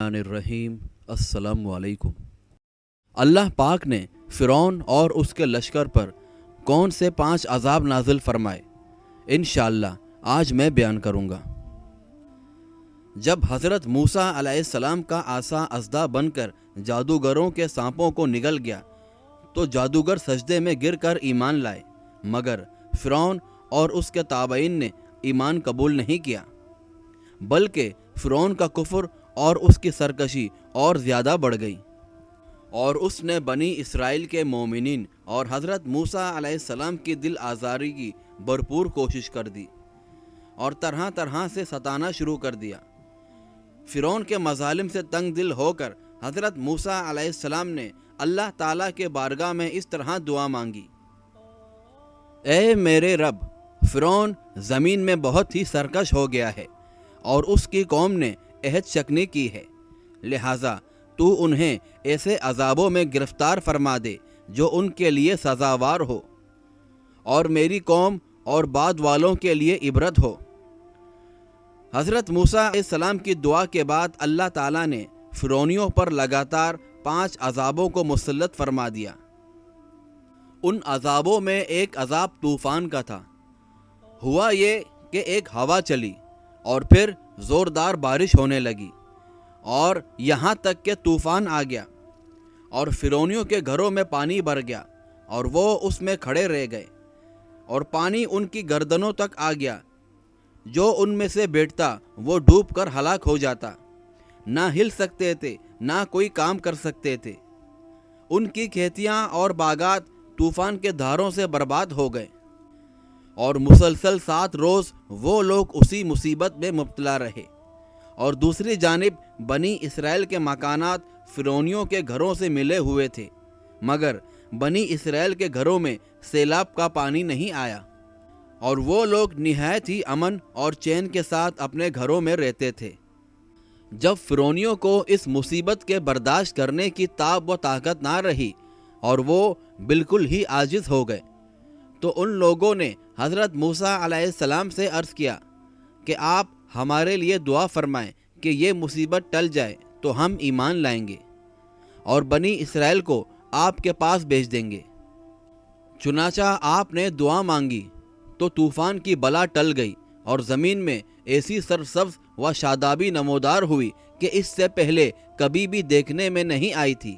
الرحیم السلام علیکم۔ اللہ پاک نے فرعون اور اس کے لشکر پر کون سے 5 عذاب نازل فرمائے، انشاءاللہ آج میں بیان کروں گا۔ جب حضرت موسیٰ علیہ السلام کا عصا اژدہا بن کر جادوگروں کے سانپوں کو نگل گیا تو جادوگر سجدے میں گر کر ایمان لائے، مگر فرعون اور اس کے تابعین نے ایمان قبول نہیں کیا، بلکہ فرعون کا کفر اور اس کی سرکشی اور زیادہ بڑھ گئی، اور اس نے بنی اسرائیل کے مومنین اور حضرت موسیٰ علیہ السلام کی دل آزاری کی بھرپور کوشش کر دی اور طرح طرح سے ستانا شروع کر دیا۔ فرعون کے مظالم سے تنگ دل ہو کر حضرت موسیٰ علیہ السلام نے اللہ تعالیٰ کے بارگاہ میں اس طرح دعا مانگی: اے میرے رب، فرعون زمین میں بہت ہی سرکش ہو گیا ہے اور اس کی قوم نے عہد شکنی کی ہے، لہٰذا تو انہیں ایسے عذابوں میں گرفتار فرما دے جو ان کے لیے سزاوار ہو اور میری قوم اور بعد والوں کے لیے عبرت ہو۔ حضرت موسیٰ علیہ السلام کی دعا کے بعد اللہ تعالیٰ نے فرعونیوں پر لگاتار 5 عذابوں کو مسلط فرما دیا۔ ان عذابوں میں ایک عذاب طوفان کا تھا۔ ہوا یہ کہ ایک ہوا چلی اور پھر زوردار بارش ہونے لگی اور یہاں تک کہ طوفان آ گیا اور فرعونیوں کے گھروں میں پانی بھر گیا اور وہ اس میں کھڑے رہ گئے، اور پانی ان کی گردنوں تک آ گیا۔ جو ان میں سے بیٹھتا وہ ڈوب کر ہلاک ہو جاتا، نہ ہل سکتے تھے نہ کوئی کام کر سکتے تھے۔ ان کی کھیتیاں اور باغات طوفان کے دھاروں سے برباد ہو گئے، اور مسلسل 7 روز وہ لوگ اسی مصیبت میں مبتلا رہے۔ اور دوسری جانب بنی اسرائیل کے مکانات فرعونیوں کے گھروں سے ملے ہوئے تھے، مگر بنی اسرائیل کے گھروں میں سیلاب کا پانی نہیں آیا، اور وہ لوگ نہایت ہی امن اور چین کے ساتھ اپنے گھروں میں رہتے تھے۔ جب فرعونیوں کو اس مصیبت کے برداشت کرنے کی تاب و طاقت نہ رہی اور وہ بالکل ہی عاجز ہو گئے، تو ان لوگوں نے حضرت موسیٰ علیہ السلام سے عرض کیا کہ آپ ہمارے لیے دعا فرمائیں کہ یہ مصیبت ٹل جائے تو ہم ایمان لائیں گے اور بنی اسرائیل کو آپ کے پاس بھیج دیں گے۔ چنانچہ آپ نے دعا مانگی تو طوفان کی بلا ٹل گئی اور زمین میں ایسی سرسبز و شادابی نمودار ہوئی کہ اس سے پہلے کبھی بھی دیکھنے میں نہیں آئی تھی۔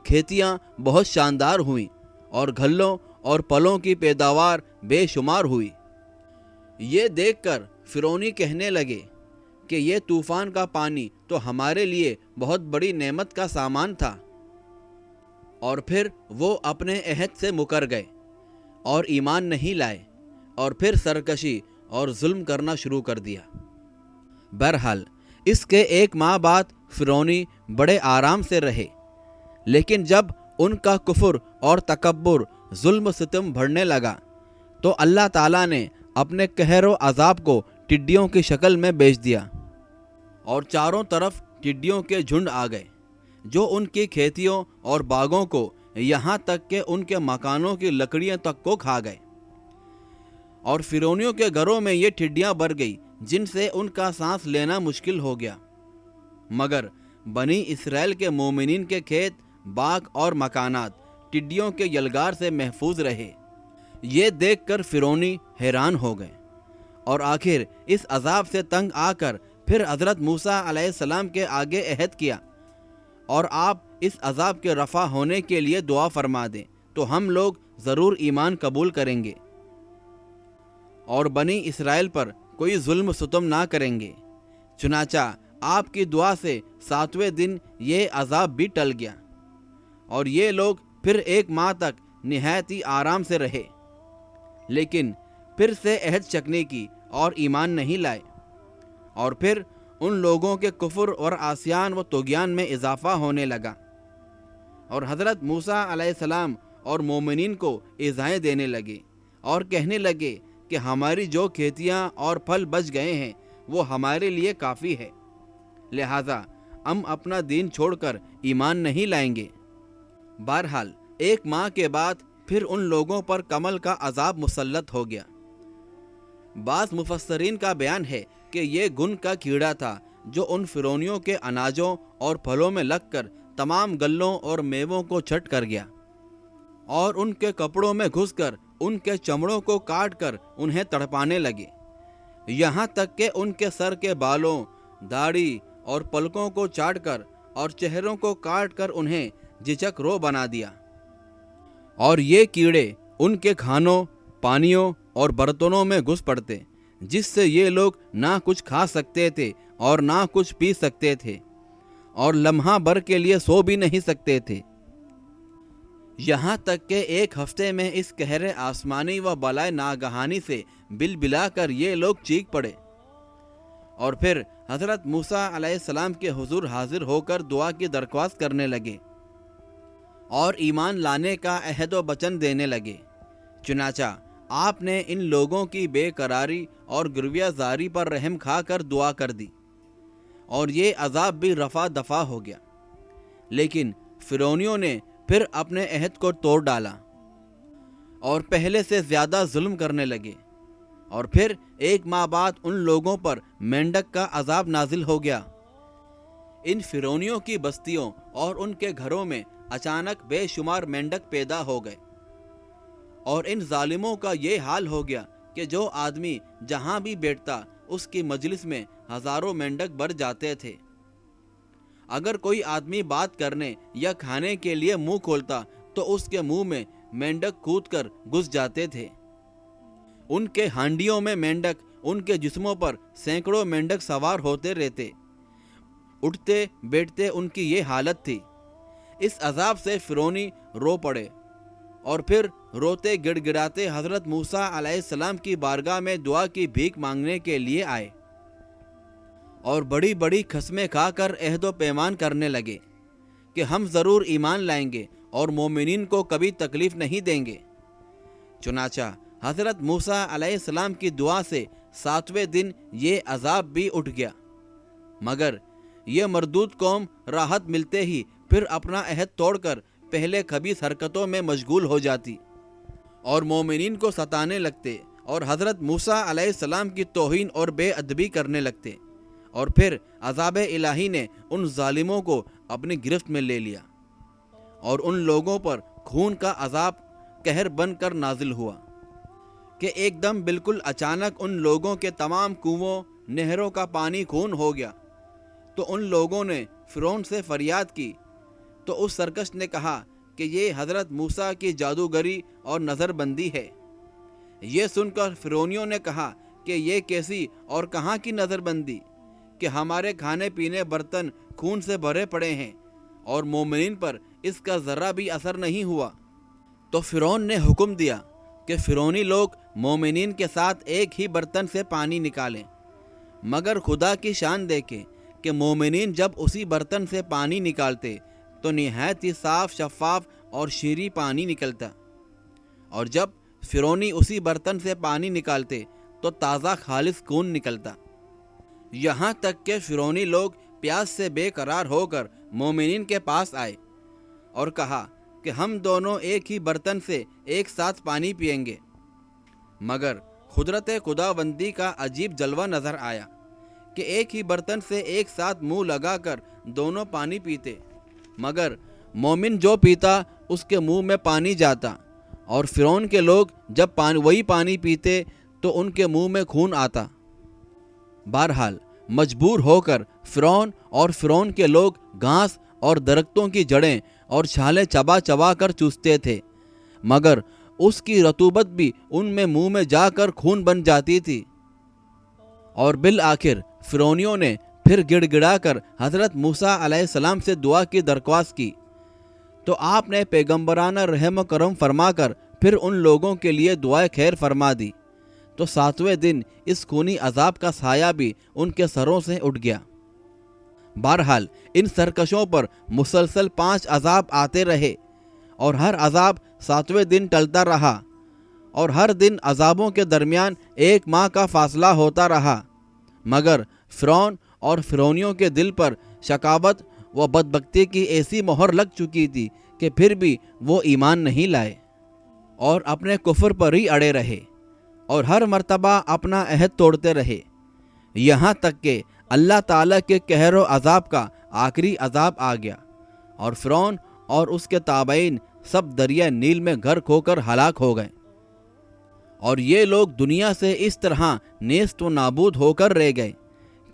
کھیتیاں بہت شاندار ہوئیں اور گھلوں اور پلوں کی پیداوار بے شمار ہوئی۔ یہ دیکھ کر فرعونی کہنے لگے کہ یہ طوفان کا پانی تو ہمارے لیے بہت بڑی نعمت کا سامان تھا، اور پھر وہ اپنے عہد سے مکر گئے اور ایمان نہیں لائے اور پھر سرکشی اور ظلم کرنا شروع کر دیا۔ بہرحال اس کے 1 ماہ بعد فرعونی بڑے آرام سے رہے، لیکن جب ان کا کفر اور تکبر ظلم ستم بڑھنے لگا تو اللہ تعالیٰ نے اپنے قہر و عذاب کو ٹڈیوں کی شکل میں بھیج دیا، اور چاروں طرف ٹڈیوں کے جھنڈ آ گئے جو ان کی کھیتیوں اور باغوں کو یہاں تک کہ ان کے مکانوں کی لکڑیاں تک کو کھا گئے، اور فرعونیوں کے گھروں میں یہ ٹڈیاں بڑھ گئی جن سے ان کا سانس لینا مشکل ہو گیا، مگر بنی اسرائیل کے مومنین کے کھیت، باغ اور مکانات ٹڈیوں کے یلغار سے محفوظ رہے۔ یہ دیکھ کر فرعونی حیران ہو گئے، اور آخر اس عذاب سے تنگ آ کر پھر حضرت موسیٰ علیہ السلام کے آگے عہد کیا، اور آپ اس عذاب کے رفع ہونے کے لیے دعا فرما دیں تو ہم لوگ ضرور ایمان قبول کریں گے اور بنی اسرائیل پر کوئی ظلم ستم نہ کریں گے۔ چنانچہ آپ کی دعا سے 7ویں دن یہ عذاب بھی ٹل گیا، اور یہ لوگ پھر 1 ماہ تک نہایت ہی آرام سے رہے، لیکن پھر سے عہد شکنی کی اور ایمان نہیں لائے، اور پھر ان لوگوں کے کفر اور عصیان و طغیان میں اضافہ ہونے لگا، اور حضرت موسیٰ علیہ السلام اور مومنین کو ایذائیں دینے لگے اور کہنے لگے کہ ہماری جو کھیتیاں اور پھل بچ گئے ہیں وہ ہمارے لیے کافی ہے، لہٰذا ہم اپنا دین چھوڑ کر ایمان نہیں لائیں گے۔ بہرحال 1 ماہ کے بعد پھر ان لوگوں پر کمل کا عذاب مسلط ہو گیا۔ بعض مفسرین کا بیان ہے کہ یہ گن کا کیڑا تھا جو ان فرعونیوں کے اناجوں اور پھلوں میں لگ کر تمام گلوں اور میووں کو چھٹ کر گیا، اور ان کے کپڑوں میں گھس کر ان کے چمڑوں کو کاٹ کر انہیں تڑپانے لگے، یہاں تک کہ ان کے سر کے بالوں، داڑھی اور پلکوں کو چاٹ کر اور چہروں کو کاٹ کر انہیں جچک رو بنا دیا۔ اور یہ کیڑے ان کے کھانوں، پانیوں اور برتنوں میں گھس پڑتے، جس سے یہ لوگ نہ کچھ کھا سکتے تھے اور نہ کچھ پی سکتے تھے، اور لمحہ بھر کے لیے سو بھی نہیں سکتے تھے، یہاں تک کہ ایک ہفتے میں اس قہر آسمانی و بلائے ناگہانی سے بل بلا کر یہ لوگ چیخ پڑے، اور پھر حضرت موسیٰ علیہ السلام کے حضور حاضر ہو کر دعا کی درخواست کرنے لگے اور ایمان لانے کا عہد و وچن دینے لگے۔ چنانچہ آپ نے ان لوگوں کی بے قراری اور گرویہ زاری پر رحم کھا کر دعا کر دی، اور یہ عذاب بھی رفع دفع ہو گیا۔ لیکن فرعونیوں نے پھر اپنے عہد کو توڑ ڈالا اور پہلے سے زیادہ ظلم کرنے لگے، اور پھر ایک ماہ بعد ان لوگوں پر مینڈک کا عذاب نازل ہو گیا۔ ان فرعونیوں کی بستیوں اور ان کے گھروں میں اچانک بے شمار مینڈک پیدا ہو گئے، اور ان ظالموں کا یہ حال ہو گیا کہ جو آدمی جہاں بھی بیٹھتا اس کی مجلس میں ہزاروں مینڈک بڑھ جاتے تھے۔ اگر کوئی آدمی بات کرنے یا کھانے کے لیے منہ کھولتا تو اس کے منہ میں مینڈک کود کر گھس جاتے تھے۔ ان کے ہانڈیوں میں مینڈک، ان کے جسموں پر سینکڑوں مینڈک سوار ہوتے رہتے، اٹھتے بیٹھتے ان کی یہ حالت تھی۔ اس عذاب سے فرعونی رو پڑے، اور پھر روتے گڑ گڑاتے حضرت موسیٰ علیہ السلام کی بارگاہ میں دعا کی بھیک مانگنے کے لیے آئے، اور بڑی بڑی قسمیں کھا کر عہد و پیمان کرنے لگے کہ ہم ضرور ایمان لائیں گے اور مومنین کو کبھی تکلیف نہیں دیں گے۔ چنانچہ حضرت موسیٰ علیہ السلام کی دعا سے 7ویں دن یہ عذاب بھی اٹھ گیا، مگر یہ مردود قوم راحت ملتے ہی پھر اپنا عہد توڑ کر پہلے خبیث حرکتوں میں مشغول ہو جاتی اور مومنین کو ستانے لگتے، اور حضرت موسیٰ علیہ السلام کی توہین اور بے ادبی کرنے لگتے، اور پھر عذاب الہی نے ان ظالموں کو اپنی گرفت میں لے لیا، اور ان لوگوں پر خون کا عذاب قہر بن کر نازل ہوا کہ ایک دم بالکل اچانک ان لوگوں کے تمام کنووں، نہروں کا پانی خون ہو گیا۔ تو ان لوگوں نے فرعون سے فریاد کی، تو اس سرکش نے کہا کہ یہ حضرت موسیٰ کی جادوگری اور نظر بندی ہے۔ یہ سن کر فرعونیوں نے کہا کہ یہ کیسی اور کہاں کی نظر بندی کہ ہمارے کھانے پینے برتن خون سے بھرے پڑے ہیں، اور مومنین پر اس کا ذرہ بھی اثر نہیں ہوا۔ تو فرعون نے حکم دیا کہ فرعونی لوگ مومنین کے ساتھ ایک ہی برتن سے پانی نکالیں، مگر خدا کی شان دیکھیں کہ مومنین جب اسی برتن سے پانی نکالتے تو نہایت ہی صاف، شفاف اور شیریں پانی نکلتا، اور جب فرعونی اسی برتن سے پانی نکالتے تو تازہ خالص خون نکلتا۔ یہاں تک کہ فرعونی لوگ پیاس سے بے قرار ہو کر مومنین کے پاس آئے اور کہا کہ ہم دونوں ایک ہی برتن سے ایک ساتھ پانی پئیں گے، مگر قدرت خداوندی کا عجیب جلوہ نظر آیا کہ ایک ہی برتن سے ایک ساتھ منہ لگا کر دونوں پانی پیتے، مگر مومن جو پیتا اس کے منہ میں پانی جاتا، اور فرعون کے لوگ جب وہی پانی پیتے تو ان کے منہ میں خون آتا۔ بہرحال مجبور ہو کر فرعون اور فرعون کے لوگ گھاس اور درختوں کی جڑیں اور چھالیں چبا چبا کر چوستے تھے، مگر اس کی رطوبت بھی ان میں منہ میں جا کر خون بن جاتی تھی۔ اور بالآخر فرعونیوں نے پھر گڑ گڑا کر حضرت موسیٰ علیہ السلام سے دعا کی درخواست کی، تو آپ نے پیغمبرانہ رحم و کرم فرما کر پھر ان لوگوں کے لیے دعائے خیر فرما دی، تو 7ویں دن اس خونی عذاب کا سایہ بھی ان کے سروں سے اٹھ گیا۔ بہرحال ان سرکشوں پر مسلسل 5 عذاب آتے رہے، اور ہر عذاب 7ویں دن ٹلتا رہا، اور ہر دن عذابوں کے درمیان 1 ماہ کا فاصلہ ہوتا رہا، مگر فرعون اور فرعونیوں کے دل پر شقاوت و بدبختی کی ایسی مہر لگ چکی تھی کہ پھر بھی وہ ایمان نہیں لائے اور اپنے کفر پر ہی اڑے رہے، اور ہر مرتبہ اپنا عہد توڑتے رہے، یہاں تک کہ اللہ تعالیٰ کے قہر و عذاب کا آخری عذاب آ گیا اور فرعون اور اس کے تابعین سب دریا نیل میں غرق ہو کر ہلاک ہو گئے، اور یہ لوگ دنیا سے اس طرح نیست و نابود ہو کر رہ گئے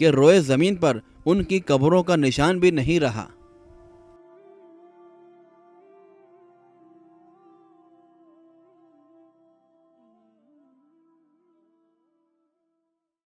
کہ روئے زمین پر ان کی قبروں کا نشان بھی نہیں رہا۔